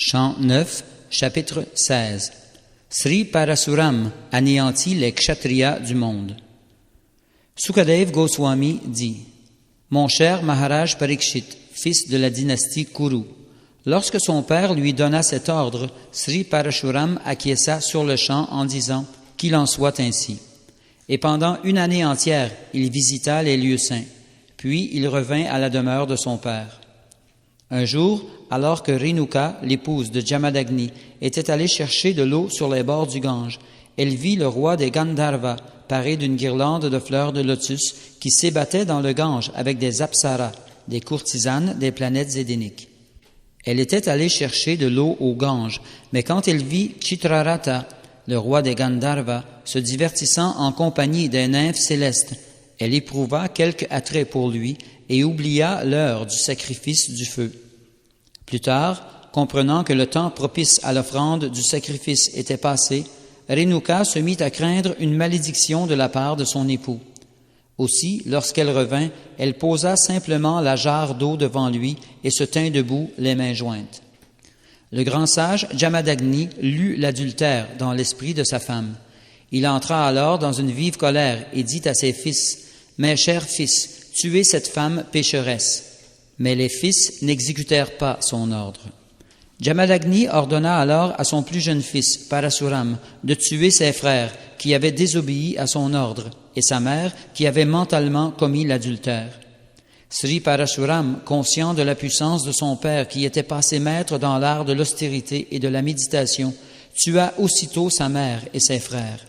Chant 9, chapitre 16. Sri Parasuram anéantit les kshatriyas du monde. Sukadev Goswami dit: Mon cher Maharaj Parikshit, fils de la dynastie Kuru, lorsque son père lui donna cet ordre, Sri Parashuram acquiesça sur le champ en disant qu'il en soit ainsi. Et pendant une année entière, il visita les lieux saints. Puis il revint à la demeure de son père. Un jour, alors que Renuka, l'épouse de Jamadagni, était allée chercher de l'eau sur les bords du Gange, elle vit le roi des Gandharvas paré d'une guirlande de fleurs de lotus qui s'ébattait dans le Gange avec des apsaras, des courtisanes des planètes édéniques. Elle était allée chercher de l'eau au Gange, mais quand elle vit Chitrarata, le roi des Gandharvas, se divertissant en compagnie des nymphes célestes, elle éprouva quelque attrait pour lui et oublia l'heure du sacrifice du feu. Plus tard, comprenant que le temps propice à l'offrande du sacrifice était passé, Renuka se mit à craindre une malédiction de la part de son époux. Aussi, lorsqu'elle revint, elle posa simplement la jarre d'eau devant lui et se tint debout, les mains jointes. Le grand sage Jamadagni lut l'adultère dans l'esprit de sa femme. Il entra alors dans une vive colère et dit à ses fils: « Mes chers fils, tuez cette femme pécheresse. » Mais les fils n'exécutèrent pas son ordre. Jamadagni ordonna alors à son plus jeune fils, Parasuram, de tuer ses frères qui avaient désobéi à son ordre et sa mère qui avait mentalement commis l'adultère. Sri Parashuram, conscient de la puissance de son père qui était passé maître dans l'art de l'austérité et de la méditation, tua aussitôt sa mère et ses frères.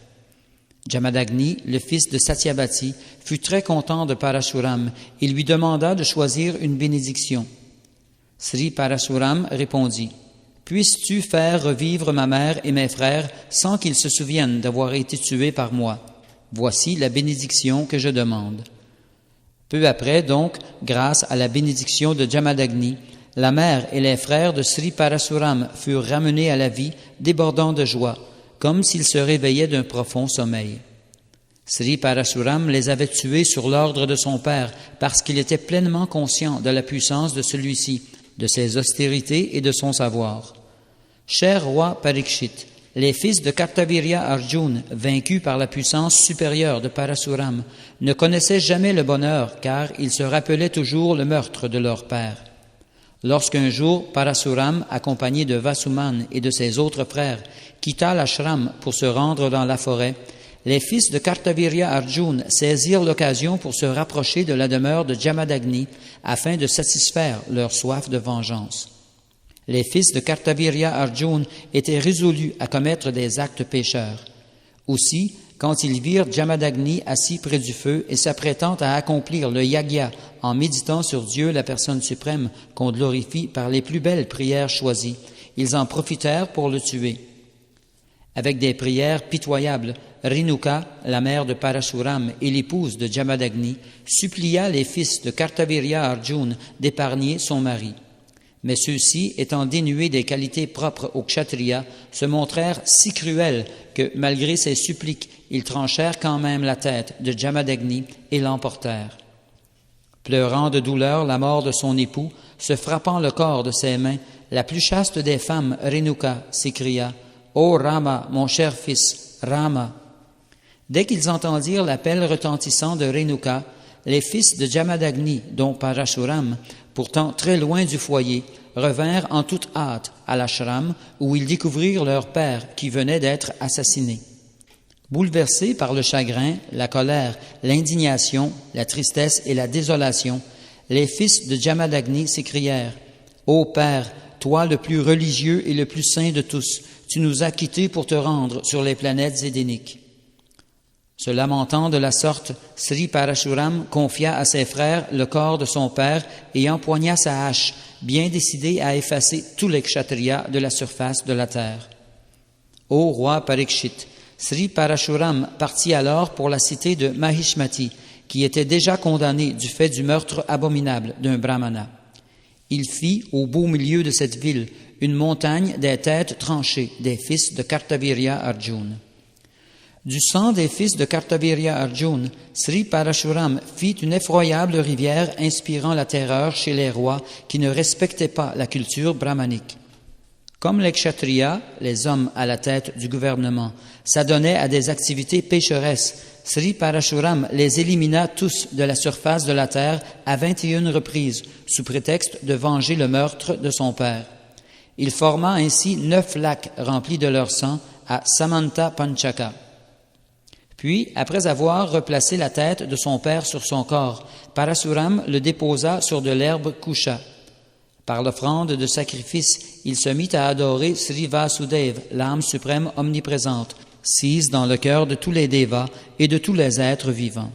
Jamadagni, le fils de Satyabhati, fut très content de Parashuram et lui demanda de choisir une bénédiction. Sri Parashuram répondit: « Puisses-tu faire revivre ma mère et mes frères sans qu'ils se souviennent d'avoir été tués par moi? Voici la bénédiction que je demande. » Peu après, donc, grâce à la bénédiction de Jamadagni, la mère et les frères de Sri Parashuram furent ramenés à la vie, débordant de joie, comme s'ils se réveillaient d'un profond sommeil. Sri Parashuram les avait tués sur l'ordre de son père parce qu'il était pleinement conscient de la puissance de celui-ci, de ses austérités et de son savoir. Cher roi Parikshit, les fils de Kartavirya Arjuna, vaincus par la puissance supérieure de Parashuram, ne connaissaient jamais le bonheur car ils se rappelaient toujours le meurtre de leur père. Lorsqu'un jour Parashuram, accompagné de Vasuman et de ses autres frères, quitta l'ashram pour se rendre dans la forêt, les fils de Kartavirya Arjuna saisirent l'occasion pour se rapprocher de la demeure de Jamadagni afin de satisfaire leur soif de vengeance. Les fils de Kartavirya Arjuna étaient résolus à commettre des actes pécheurs. Aussi, quand ils virent Jamadagni assis près du feu et s'apprêtant à accomplir le yagya en méditant sur Dieu, la personne suprême, qu'on glorifie par les plus belles prières choisies, ils en profitèrent pour le tuer. Avec des prières pitoyables, Renuka, la mère de Parashuram et l'épouse de Jamadagni, supplia les fils de Kartavirya Arjuna d'épargner son mari. Mais ceux-ci, étant dénués des qualités propres aux kshatriyas, se montrèrent si cruels que, malgré ses suppliques, ils tranchèrent quand même la tête de Jamadagni et l'emportèrent. Pleurant de douleur la mort de son époux, se frappant le corps de ses mains, la plus chaste des femmes, Renuka, s'écria: « Ô Rama, mon cher fils, Rama !» Dès qu'ils entendirent l'appel retentissant de Renuka, les fils de Jamadagni, dont Parashuram, pourtant très loin du foyer, revinrent en toute hâte à l'ashram où ils découvrirent leur père qui venait d'être assassiné. Bouleversés par le chagrin, la colère, l'indignation, la tristesse et la désolation, les fils de Jamadagni s'écrièrent: « Ô Père, toi le plus religieux et le plus saint de tous, tu nous as quittés pour te rendre sur les planètes édéniques. » Se lamentant de la sorte, Sri Parashuram confia à ses frères le corps de son père et empoigna sa hache, bien décidé à effacer tous les kshatriyas de la surface de la terre. Ô roi Parikshit, Sri Parashuram partit alors pour la cité de Mahishmati, qui était déjà condamnée du fait du meurtre abominable d'un brahmana. Il fit, au beau milieu de cette ville, une montagne des têtes tranchées des fils de Kartavirya Arjuna. Du sang des fils de Kartavirya Arjuna, Sri Parashuram fit une effroyable rivière inspirant la terreur chez les rois qui ne respectaient pas la culture brahmanique. Comme les kshatriyas, les hommes à la tête du gouvernement, s'adonnaient à des activités pécheresses, Sri Parashuram les élimina tous de la surface de la terre à 21 reprises, sous prétexte de venger le meurtre de son père. Il forma ainsi 9 lacs remplis de leur sang à Samanta Panchaka. Puis, après avoir replacé la tête de son père sur son corps, Parashuram le déposa sur de l'herbe kusha. Par l'offrande de sacrifice, il se mit à adorer Sri Vasudeva, l'âme suprême omniprésente, sise dans le cœur de tous les devas et de tous les êtres vivants.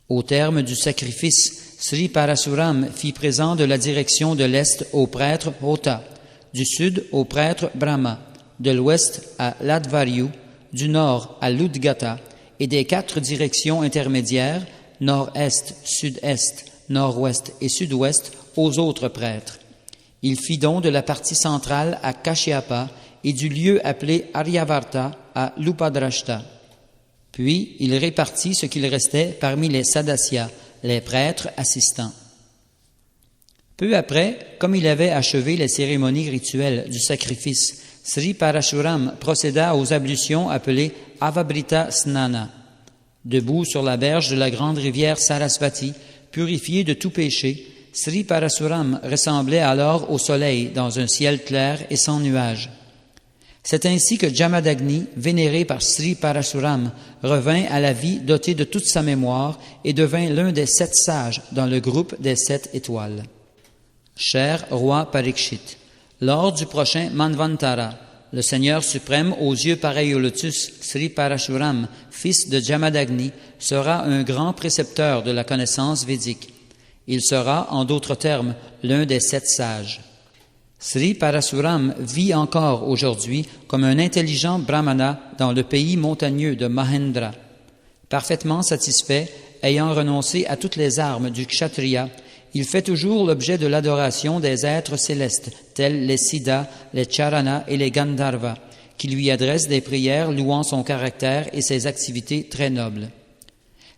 Au terme du sacrifice, Sri Parashuram fit présent de la direction de l'est au prêtre Hota, du sud au prêtre Brahma, de l'ouest à Ladvaryu, du nord à l'Udgata, et des 4 directions intermédiaires, nord-est, sud-est, nord-ouest et sud-ouest, aux autres prêtres. Il fit don de la partie centrale à Kashyapa et du lieu appelé Aryavarta à Lupadrashta. Puis il répartit ce qu'il restait parmi les Sadasyas, les prêtres assistants. Peu après, comme il avait achevé les cérémonies rituelles du sacrifice, Sri Parashuram procéda aux ablutions appelées Avabrita Snana. Debout sur la berge de la grande rivière Sarasvati, purifié de tout péché, Sri Parashuram ressemblait alors au soleil dans un ciel clair et sans nuages. C'est ainsi que Jamadagni, vénéré par Sri Parashuram, revint à la vie doté de toute sa mémoire et devint l'un des 7 sages dans le groupe des 7 étoiles. Cher roi Parikshit, lors du prochain Manvantara, le Seigneur suprême aux yeux pareils au lotus, Sri Parashuram, fils de Jamadagni, sera un grand précepteur de la connaissance védique. Il sera, en d'autres termes, l'un des 7 sages. Sri Parashuram vit encore aujourd'hui comme un intelligent brahmana dans le pays montagneux de Mahendra. Parfaitement satisfait, ayant renoncé à toutes les armes du kshatriya, il fait toujours l'objet de l'adoration des êtres célestes, tels les Siddhas, les Charana et les Gandharvas, qui lui adressent des prières louant son caractère et ses activités très nobles.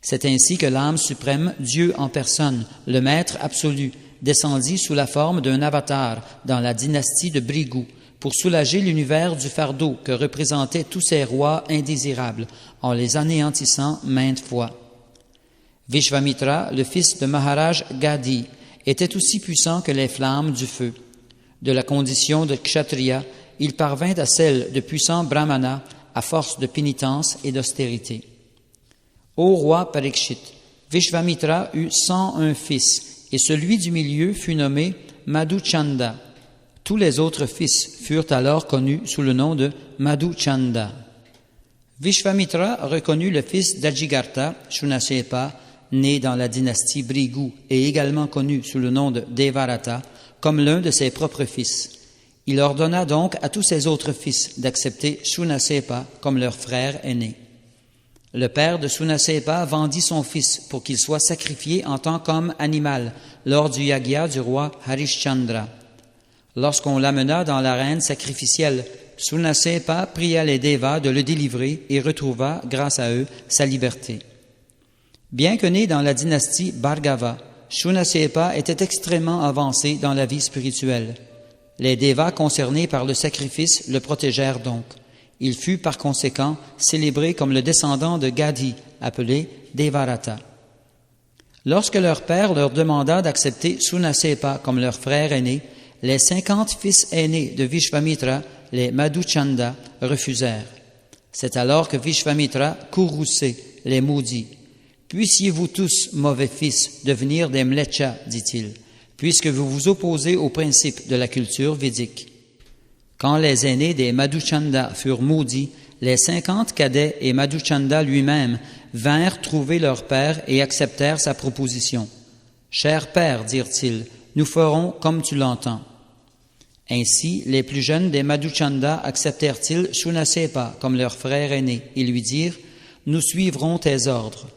C'est ainsi que l'âme suprême, Dieu en personne, le Maître absolu, descendit sous la forme d'un avatar dans la dynastie de Bhrigu pour soulager l'univers du fardeau que représentaient tous ces rois indésirables en les anéantissant maintes fois. Vishvamitra, le fils de Maharaj Gadi, était aussi puissant que les flammes du feu. De la condition de kshatriya, il parvint à celle de puissant brahmana à force de pénitence et d'austérité. Ô roi Parikshit, Vishvamitra eut 101 fils, et celui du milieu fut nommé Madhuchanda. Tous les autres fils furent alors connus sous le nom de Madhuchanda. Vishvamitra reconnut le fils d'Ajigartha, Shunasepa, né dans la dynastie Bhrigu et également connu sous le nom de Devarata, comme l'un de ses propres fils. Il ordonna donc à tous ses autres fils d'accepter Shunasepa comme leur frère aîné. Le père de Shunasepa vendit son fils pour qu'il soit sacrifié en tant qu'homme animal lors du yagya du roi Harishchandra. Lorsqu'on l'amena dans l'arène sacrificielle, Shunasepa pria les devas de le délivrer et retrouva, grâce à eux, sa liberté. Bien que né dans la dynastie Bhargava, Shunasepa était extrêmement avancé dans la vie spirituelle. Les devas concernés par le sacrifice le protégèrent donc. Il fut par conséquent célébré comme le descendant de Gadi, appelé Devarata. Lorsque leur père leur demanda d'accepter Shunasepa comme leur frère aîné, les 50 fils aînés de Vishvamitra, les Madhuchanda, refusèrent. C'est alors que Vishvamitra courroucé les maudit. « Puissiez-vous tous, mauvais fils, devenir des mlecchas, dit-il, puisque vous vous opposez aux principes de la culture védique. » Quand les aînés des Madhuchanda furent maudits, les 50 cadets et Madhuchanda lui-même vinrent trouver leur père et acceptèrent sa proposition. « Cher père, dirent-ils, nous ferons comme tu l'entends. » Ainsi, les plus jeunes des Madhuchanda acceptèrent-ils Shunasepa comme leur frère aîné et lui dirent « Nous suivrons tes ordres. »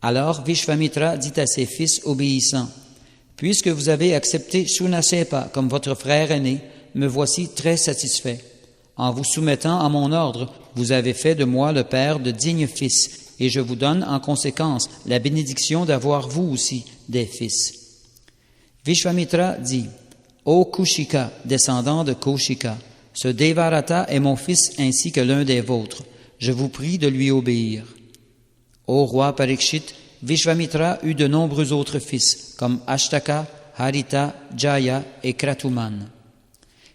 Alors Vishvamitra dit à ses fils obéissants « Puisque vous avez accepté Shunasepa comme votre frère aîné, me voici très satisfait. En vous soumettant à mon ordre, vous avez fait de moi le père de dignes fils, et je vous donne en conséquence la bénédiction d'avoir vous aussi des fils. » Vishvamitra dit « Ô Kushika, descendant de Kaushika, ce Devarata est mon fils ainsi que l'un des vôtres. Je vous prie de lui obéir. Ô roi Parikshit, Vishvamitra eut de nombreux autres fils, comme Ashtaka, Harita, Jaya et Kratuman.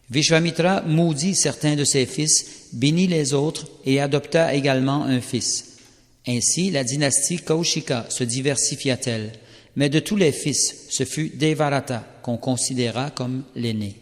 Vishvamitra maudit certains de ses fils, bénit les autres et adopta également un fils. Ainsi, la dynastie Kaushika se diversifia-t-elle, mais de tous les fils, ce fut Devarata qu'on considéra comme l'aîné.